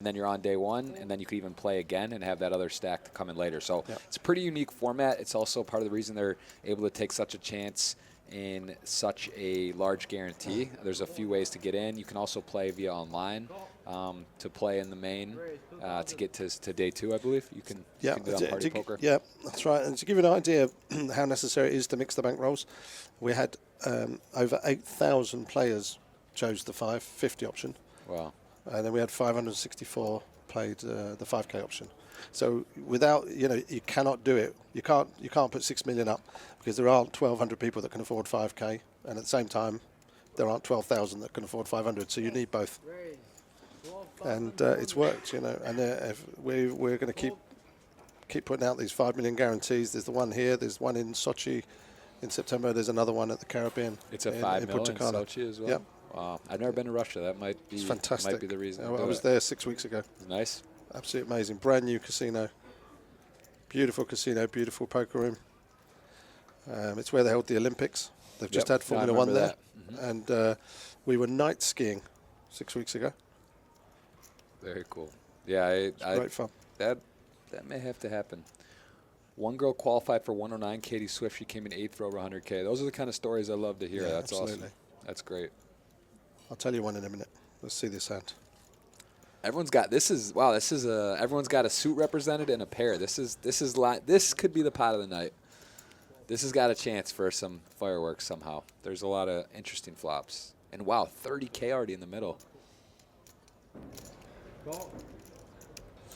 and then you're on day one, and then you could even play again and have that other stack to come in later. So it's a pretty unique format. It's also part of the reason they're able to take such a chance in such a large guarantee. There's a few ways to get in. You can also play via online to play in the main to get to day two, I believe. You can do it on Party Poker. Yeah, that's right. And to give you an idea of how necessary it is to mix the bankrolls, we had over 8,000 players chose the 550 option. Wow. And then we had 564 played the 5K option. So without, you cannot do it. You can't put 6 million up because there aren't 1,200 people that can afford 5K, and at the same time, there aren't 12,000 that can afford 500. So you need both. And it's worked, And if we're going to keep putting out these 5 million guarantees. There's the one here. There's one in Sochi in September. There's another one at the Caribbean. It's a 5 million in Sochi as well. Yep. Wow. I've never been to Russia. That might be it's fantastic. Might be the reason. I was there 6 weeks ago. Nice. Absolutely amazing. Brand new casino. Beautiful casino, beautiful poker room. It's where they held the Olympics. They've just had Formula One there. And we were night skiing 6 weeks ago. Very cool. Yeah, it's great fun. That may have to happen. One girl qualified for 109, Katie Swift. She came in 8th for over 100K. Those are the kind of stories I love to hear. Yeah, that's absolutely. awesome. That's great. I'll tell you one in a minute. Let's see this hand. Everyone's got everyone's got a suit represented and a pair. This could be the pot of the night. This has got a chance for some fireworks somehow. There's a lot of interesting flops. And wow, 30K already in the middle.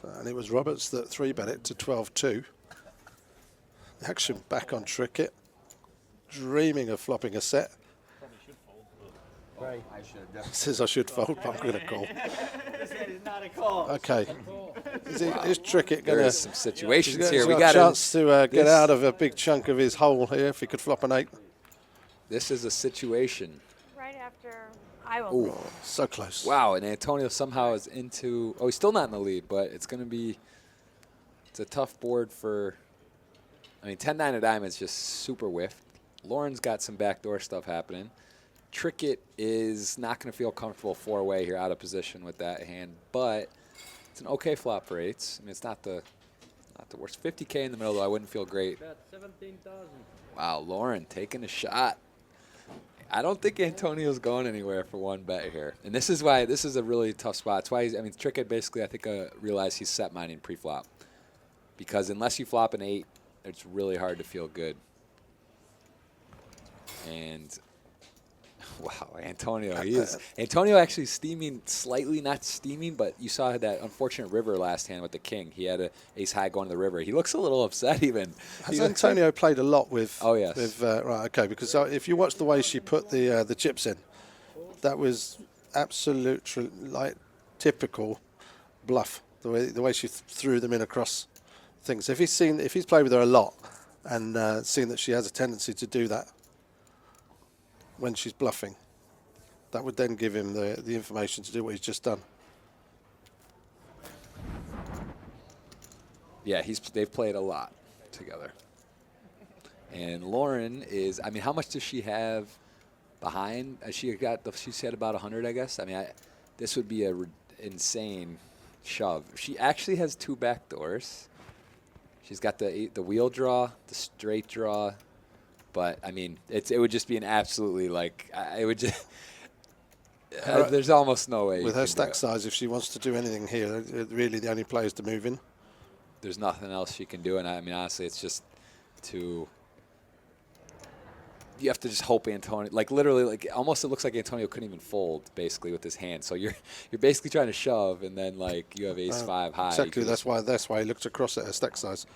And it was Roberts that 3-bet it to 12-2. Action back on Trickett. Dreaming of flopping a set. Says I should fold, but I'm going to call. Okay. Is Trickett going to... There's some situations here. We got a chance to get out of a big chunk of his hole here if he could flop an 8. This is a situation. Right after I will. Ooh, so close. Wow, and Antonio somehow is into... Oh, he's still not in the lead, but it's going to be... It's a tough board for... I mean, 10-9 of diamonds just super whiffed. Lauren's got some backdoor stuff happening. Trickett is not going to feel comfortable 4-way here out of position with that hand, but it's an okay flop for 8s. I mean, it's not the worst. 50K in the middle, though, I wouldn't feel great. Wow, Lauren taking a shot. I don't think Antonio's going anywhere for one bet here. And this is why this is a really tough spot. It's why Trickett basically, I think, realized he's set mining pre-flop. Because unless you flop an 8, it's really hard to feel good. And... Wow, Antonio. Antonio actually steaming slightly, not steaming, but you saw that unfortunate river last hand with the king. He had an ace high going to the river. He looks a little upset even. Has Antonio played a lot with... Oh, yes. Right, okay, because if you watch the way she put the chips in, that was absolute, typical bluff, the way she threw them in across things. If he's played with her a lot and seen that she has a tendency to do that, when she's bluffing, that would then give him the information to do what he's just done. Yeah, they've played a lot together. And Lauren is, I mean, how much does she have behind? She's had about 100, I guess. I mean, this would be an insane shove. She actually has 2 backdoors. She's got the wheel draw, the straight draw. But, I mean, it would just be an absolutely, it would just... there's almost no way. With her stack size, if she wants to do anything here, really the only play is to move in. There's nothing else she can do. And, I mean, honestly, it's just to... You have to just hope Antonio... literally, almost it looks like Antonio couldn't even fold, basically, with his hand. So you're basically trying to shove, and then, you have ace-5 high. Exactly. That's why he looked across at her stack size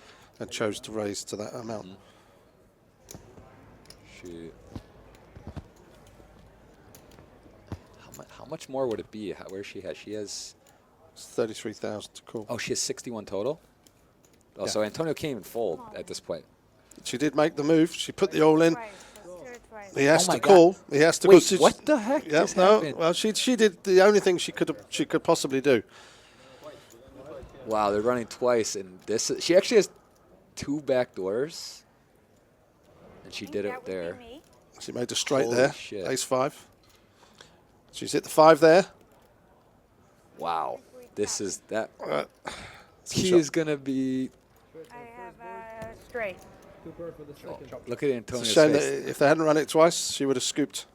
and chose to raise to that amount. Mm-hmm. How much more would it be? Where she has 33,000 to call. Oh, she has 61 total. Oh, yeah. So Antonio can't even fold at this point. She did make the move. She put the all in. He has to God. Call. He has to. Wait, what the heck just happened? Well, she did the only thing she could possibly do. Wow, they're running twice, and she actually has 2 backdoors. And she did it there. She made a straight Holy there. Shit. Ace-5. She's hit the 5 there. Wow. This is that. Some He shot. is going to be. I have straight. Look at It's a Antonio's shame that face. if they hadn't run it twice, she would have scooped.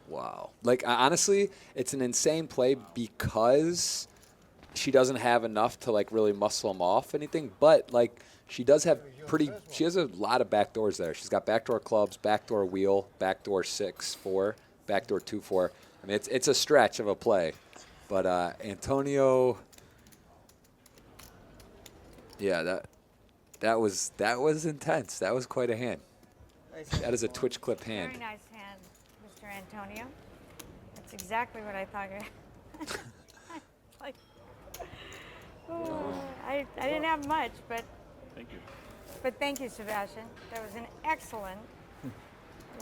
Wow. Like, honestly, it's an insane play because she doesn't have enough to, like, really muscle him off anything. But, like, she does have she has a lot of backdoors there. She's got backdoor clubs, backdoor wheel, backdoor 6-4, backdoor 2-4. I mean, it's a stretch of a play. But Antonio, yeah, that was intense. That was quite a hand. That is a Twitch clip hand. Very nice hand, Mr. Antonio. That's exactly what I thought. Like, I didn't have much, but Thank you. but thank you, Sebastian. That was an excellent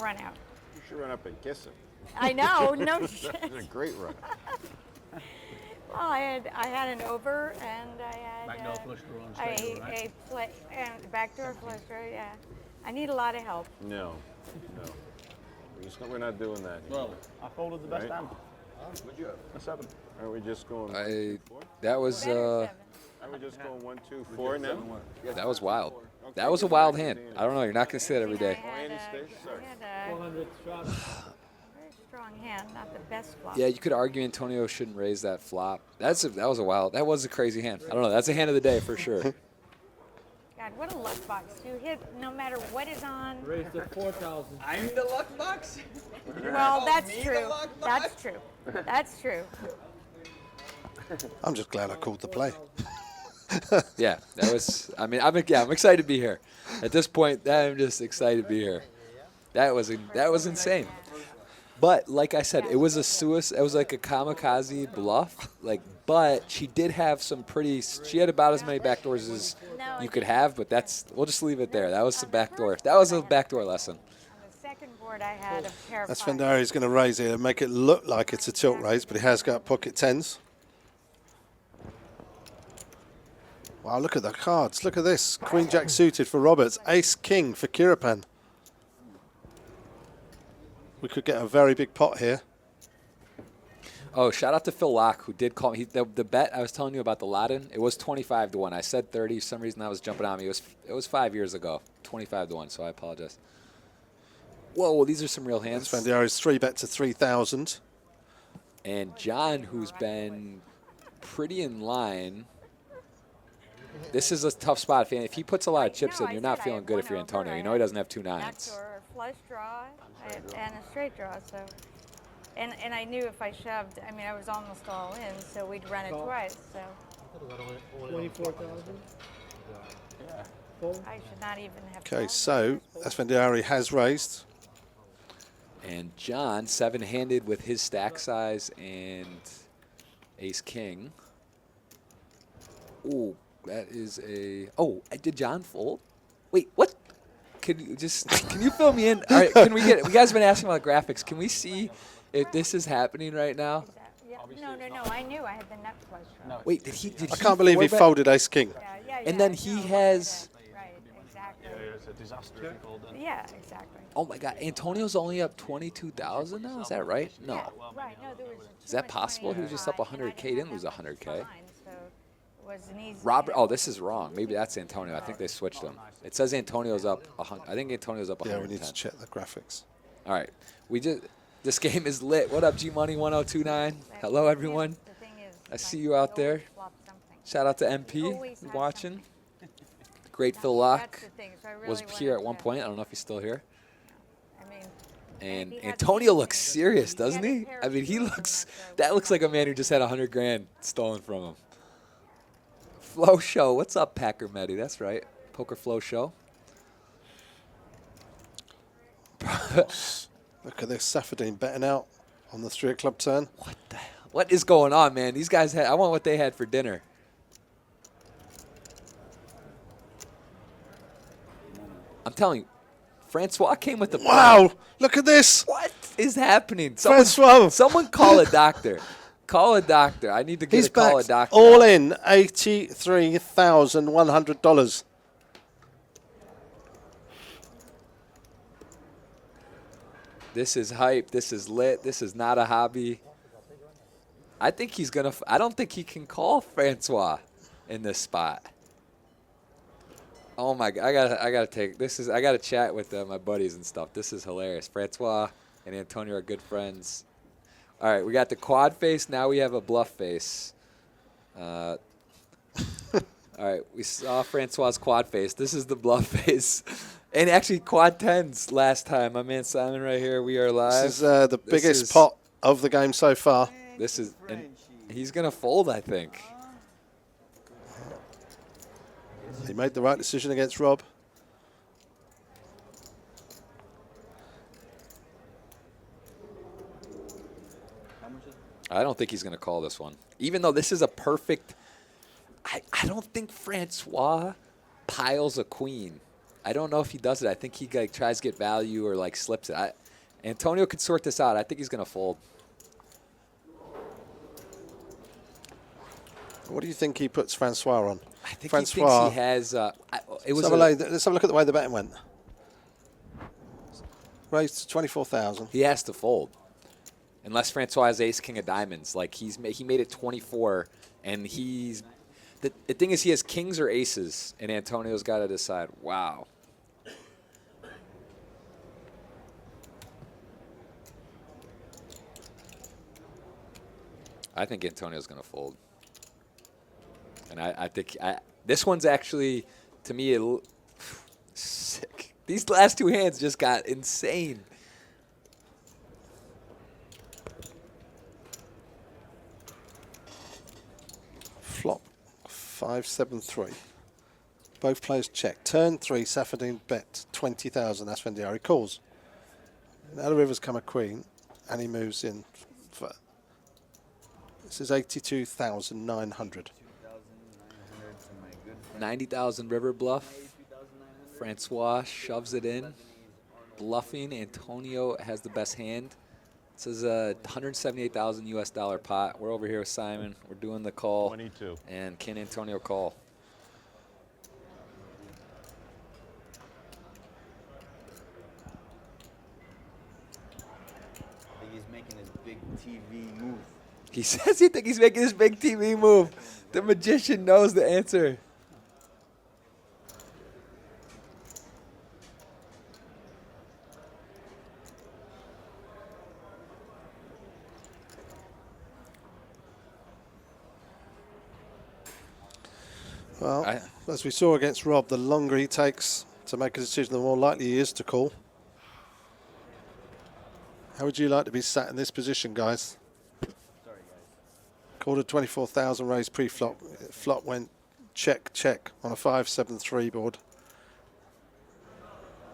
run out. You should run up and kiss him. I know, no shit. It's a great run. Well, I had an over and I had Backdoor flush draw on straight, right? a play and backdoor flush draw. Yeah, I need a lot of help. No. We're not doing that. Well, I folded the best Right. hand. What'd you have? A 7. Are we just going? That was Better 7. Are we just going 1, 2, 4 now? that was wild. That was a wild hand. I don't know. You're not gonna see that every I day. had Any a- stage? Sorry. I had a 400 shots. very strong hand, not the best flop. Yeah, you could argue Antonio shouldn't raise that flop. That was a crazy hand. I don't know. That's a hand of the day for sure. God, what a luck box. You hit no matter what is on. Raised to 4,000. I'm the luck box. Well, that's me the true. luck That's true. That's true. I'm just glad I called the play. Yeah, that was. I mean, I'm excited to be here. At this point, I'm just excited to be here. That was insane. But like I said, it was a suicide. It was like a kamikaze bluff. But she did have some pretty. She had about as many backdoors as you could have. But we'll just leave it there. That was the backdoor. That was a backdoor lesson. On the second board, I had a pair of Esfandiari's going to raise it and make it look like it's a tilt raise, but he has got pocket tens. Wow, look at the cards. Look at this. Queen Jack suited for Roberts. Ace King for Kirapan. We could get a very big pot here. Oh, shout out to Phil Locke, who did call me. The bet I was telling you about the Latin, it was 25 to 1. I said 30. For some reason, that was jumping on me. It was 5 years ago, 25 to 1. So I apologize. Whoa, well, these are some real hands. Esfandiari's 3-bet to 3,000. And John, who's been pretty in line. This is a tough spot. If he puts a lot of chips in, you're not feeling good if you're Antonio. You know he doesn't have 2 nines. backdoor flush draw and a straight draw. So, and I knew if I shoved, I mean, I was almost all in, so we'd run it twice. So 24,000. I should not even have. Okay, called. so Esfandiari has raised. And John, 7-handed with his stack size and ace king. Ooh, that is a. Oh, did John fold? Wait, what? Can you fill me in? All right, can we get? You guys have been asking about graphics. Can we see if this is happening right now? Is that- yeah. No. I knew I had the nut flush draw. Wait, did he? I can't believe he 4-bet? folded Ace King. Yeah, And then I he know, has- Right, exactly. It's a disaster if you fold that. Yeah, exactly. Oh my God, Antonio's only up 22,000 now. Is that right? No. Yeah, right. No, there was. Is that possible? He was just up 100K, didn't lose 100K. Was an easy Robert. hand. Oh, this is wrong. Maybe that's Antonio. I think they switched him. It says Antonio's up. I think Antonio's up Yeah, 110. we need to check the graphics. All right. This game is lit. What up, G Money 1029? Hello, everyone. The thing is, I see you out there. always flop something. Shout out to MP Always have watching. something. Great Phil That's Locke the thing, so I really was wanted here at one to- point. I don't know if he's still here. I mean, And he had Antonio something. looks serious, He doesn't had a he? pair I of mean, he shoes looks. on that That looks like a man who just had 100 grand stolen from him. Flow Show. What's up, Packer Meddy? That's right. Poker Flow Show. Look at this. Safadine betting out on the 3 o'clock turn. What the hell? What is going on, man? These guys I want what they had for dinner. I'm telling you, Francois came with the Wow! Look at this! What is happening? Francois! Someone call a doctor. Call a doctor. I need to get He's a call a back doctor. all in $83,100. This is hype. This is lit. This is not a hobby. I think he's gonna. I don't think he can call Francois in this spot. Oh my god! I gotta take this. I gotta chat with my buddies and stuff. This is hilarious. Francois and Antonio are good friends. All right, we got the quad face. Now we have a bluff face. All right, we saw Francois's quad face. This is the bluff face. And actually, quad tens last time. My man Simon right here. We are live. This is the biggest pot of the game so far. This is, and he's gonna fold, I think. He made the right decision against Rob. I don't think he's gonna call this one, even though this is a perfect. I don't think Francois piles a queen. I don't know if he does it. I think he like tries to get value or like slips it. Antonio could sort this out. I think he's gonna fold. What do you think he puts Francois on? I think Francois, he thinks he has. It was. Let's have a look at the way the betting went. Raised to 24,000. He has to fold, unless Francois has ace king of diamonds. Like he made it 24, and he's. The thing is, he has kings or aces, and Antonio's got to decide. Wow. I think Antonio's going to fold. And I think this one's actually, to me, sick. These last two hands just got insane. Flop 5-7-3. Both players check. Turn 3, Safadine bet 20,000. Esfandiari calls. Now the river's come a queen, and he moves in. This is 82,900. 90,000 river bluff. Francois shoves it in. Bluffing. Antonio has the best hand. This is a $178,000 US dollar pot. We're over here with Simon. We're doing the call. 22. And can Antonio call? I think he's making his big TV move. He says he thinks he's making his big TV move. The magician knows the answer. Well, as we saw against Rob, the longer he takes to make a decision, the more likely he is to call. How would you like to be sat in this position, guys? Sorry, guys. Called a 24,000 raised pre-flop. Flop went check, check on a 5-7-3 board.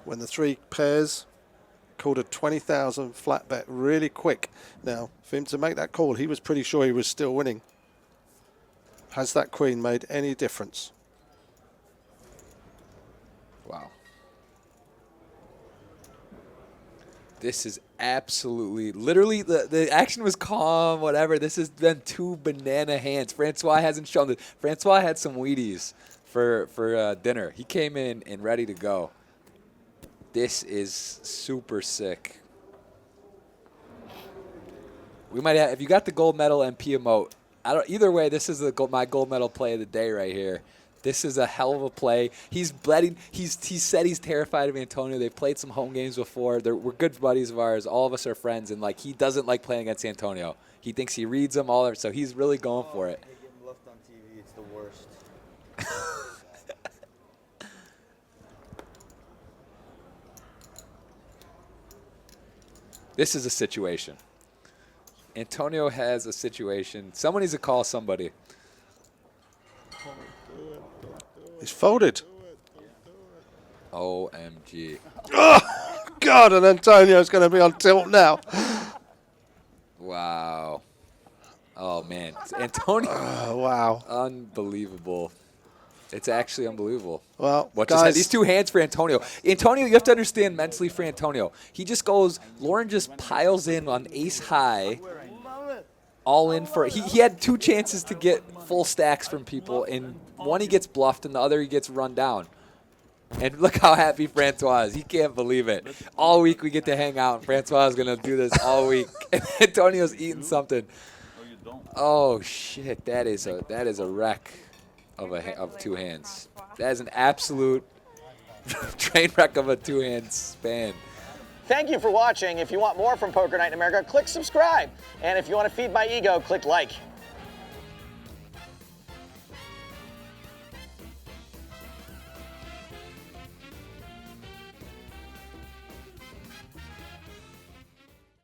When the three pairs, called a 20,000 flat bet really quick. Now, for him to make that call, he was pretty sure he was still winning. Has that queen made any difference? Wow. This is absolutely, literally, the action was calm, whatever. This has been two banana hands. Francois hasn't shown it. Francois had some Wheaties for dinner. He came in and ready to go. This is super sick. We might have, if you got the gold medal MP emote, either way, this is my gold medal play of the day right here. This is a hell of a play. He's bleeding. He said he's terrified of Antonio. They've played some home games before. We're good buddies of ours. All of us are friends, and like he doesn't like playing against Antonio. He thinks he reads them all, so he's really going for it. They get bluffed on TV. It's the worst. This is a situation. Antonio has a situation. Someone needs to call somebody. He's folded. OMG. Oh, God, and Antonio's going to be on tilt now. Wow. Oh, man. Antonio. Oh, wow. Unbelievable. It's actually unbelievable. Well, What guys, just these two hands for Antonio. Antonio, you have to understand mentally for Antonio. He just goes, Lauren just piles in on ace high. All in for he had two chances to get full stacks from people, and one he gets bluffed and the other he gets run down. And look how happy Francois is. He can't believe it. All week we get to hang out, and Francois is going to do this all week. And Antonio's eating something. Oh shit! That is a wreck of two hands. That is an absolute train wreck of a two-hand span. Thank you for watching. If you want more from Poker Night in America, click subscribe. And if you want to feed my ego, click like.